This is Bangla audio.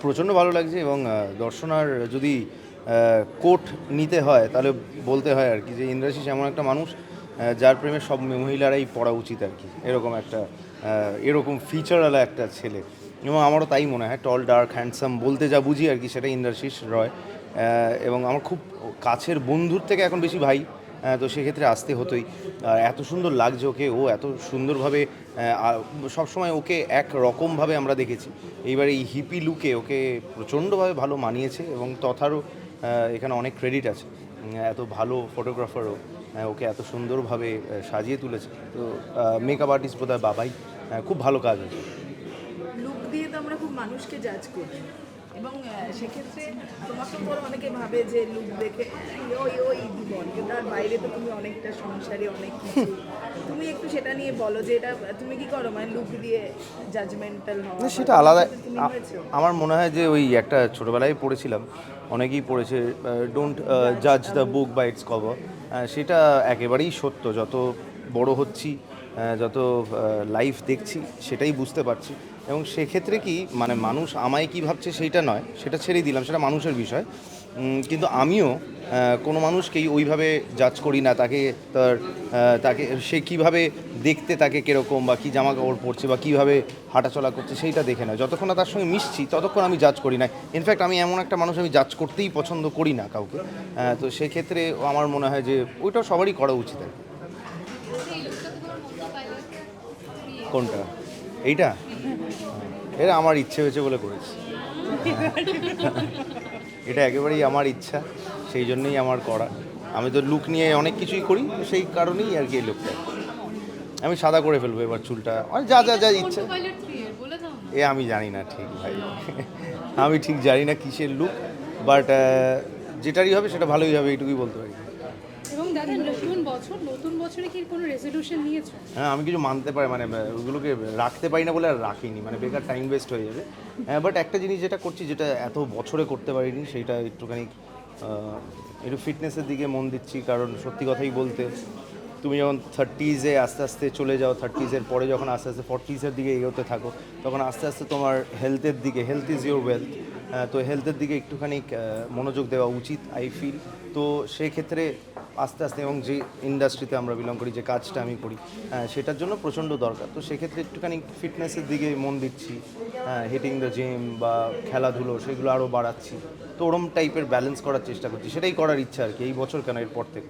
প্রচণ্ড ভালো লাগছে এবং দর্শনার যদি কোট নিতে হয় তাহলে বলতে হয় আর কি যে ইন্দ্রাশিস এমন একটা মানুষ যার প্রেমে সব মহিলারাই পড়া উচিত আর কি, এরকম একটা এরকম ফিচারওয়ালা একটা ছেলে। এবং আমারও তাই মনে হয়, টল ডার্ক হ্যান্ডসাম বলতে যা বুঝি আর কি সেটা ইন্দ্রাশিস রয়। এবং আমার খুব কাছের বন্ধুর থেকে এখন বেশি ভাই, তো সেক্ষেত্রে আসতে হতোই। এত সুন্দর লাগছে ওকে, ও এত সুন্দরভাবে সবসময় ওকে এক রকমভাবে আমরা দেখেছি, এইবার এই হিপি লুকে ওকে প্রচণ্ডভাবে ভালো মানিয়েছে এবং তথারও এখানে অনেক ক্রেডিট আছে। এত ভালো ফটোগ্রাফারও ওকে এত সুন্দরভাবে সাজিয়ে তুলেছে। তো মেকআপ আর্টিস্ট বোধহয় বাবাই, খুব ভালো কাজ হয়েছে। লুক দিয়ে তো আমরা খুব মানুষকে জাজ করি এবং সেক্ষেত্রে তোমাকে পর অনেকে ভাবে যে লুক দেখে ওই ওই জীবন, কিন্তু তার বাইরে তো তুমি অনেকটা সংসারে অনেক কিছু। তুমি একটু সেটা নিয়ে বলো যে এটা তুমি কি করো, মানে লুক দিয়ে জাজমেন্টাল হওয়া সেটা আলাদা। তুমি হয়েছো? আমার মনে হয় যে ওই একটা ছোটোবেলায় পড়েছিলাম, অনেকেই পড়েছে, ডোন্ট জাজ the book by its cover. সেটা একেবারেই সত্য। যত বড় হচ্ছি, যত লাইফ দেখছি, সেটাই বুঝতে পারছি। এবং সেক্ষেত্রে কি মানে মানুষ আমায় কী ভাবছে সেইটা নয়, সেটা ছেড়েই দিলাম, সেটা মানুষের বিষয়। কিন্তু আমিও কোনো মানুষকেই ওইভাবে জাজ করি না, তাকে সে কীভাবে দেখতে, তাকে কীরকম বা কী জামা কাপড় পরছে বা কীভাবে হাঁটাচলা করছে সেইটা দেখে নয়। যতক্ষণ না তার সঙ্গে মিশছি ততক্ষণ আমি জাজ করি না। ইনফ্যাক্ট আমি এমন একটা মানুষ, আমি জাজ করতেই পছন্দ করি না কাউকে। তো সেক্ষেত্রে আমার মনে হয় যে ওইটা সবারই করা উচিত আর কি। কোনটা? এইটা এটা আমার ইচ্ছে হয়েছে বলে করেছি। এটা একেবারেই আমার ইচ্ছা, সেই জন্যই আমার করা। আমি তো লুক নিয়ে অনেক কিছুই করি, সেই কারণেই আর কি এই লুকটা। আমি সাদা করে ফেলবো এবার চুলটা, যা যা যা ইচ্ছা। আমি জানি না ঠিক ভাই, আমি ঠিক জানি না কিসের লুক, বাট যেটারই হবে সেটা ভালোই হবে, এইটুকুই বলতে পারি। এবং দাদা নতুন বছরে কি কোনো রেজলিউশন নিয়েছো? হ্যাঁ, আমি কিছু মানতে পারি, মানে ওগুলোকে রাখতে পারি না বলে আর রাখিনি, মানে বেকার টাইম ওয়েস্ট হয়ে যাবে। বাট একটা জিনিস যেটা করছি, যেটা এত বছরে করতে পারিনি, সেইটা একটুখানি একটু ফিটনেসের দিকে মন দিচ্ছি। কারণ সত্যি কথাই বলতে, তুমি যখন 30s-এ আস্তে আস্তে চলে যাও, 30s-এর পরে যখন আস্তে আস্তে 40s-এর দিকে এগোতে থাকো, তখন আস্তে আস্তে তোমার হেলথের দিকে, হেলথ ইজ ইউর ওয়েলথ, তো হেলথের দিকে একটুখানি মনোযোগ দেওয়া উচিত আই ফিল। তো সেক্ষেত্রে আস্তে আস্তে, এবং যে ইন্ডাস্ট্রিতে আমরা বিলং করি, যে কাজটা আমি করি, সেটার জন্য প্রচণ্ড দরকার। তো সেক্ষেত্রে একটুখানি ফিটনেসের দিকে মন দিচ্ছি, হিটিং দ্য জিম বা খেলাধুলো সেগুলো আরও বাড়াচ্ছি। তো ওরম টাইপের ব্যালেন্স করার চেষ্টা করছি, সেটাই করার ইচ্ছা আর কি এই বছর, কেন এরপর থেকে।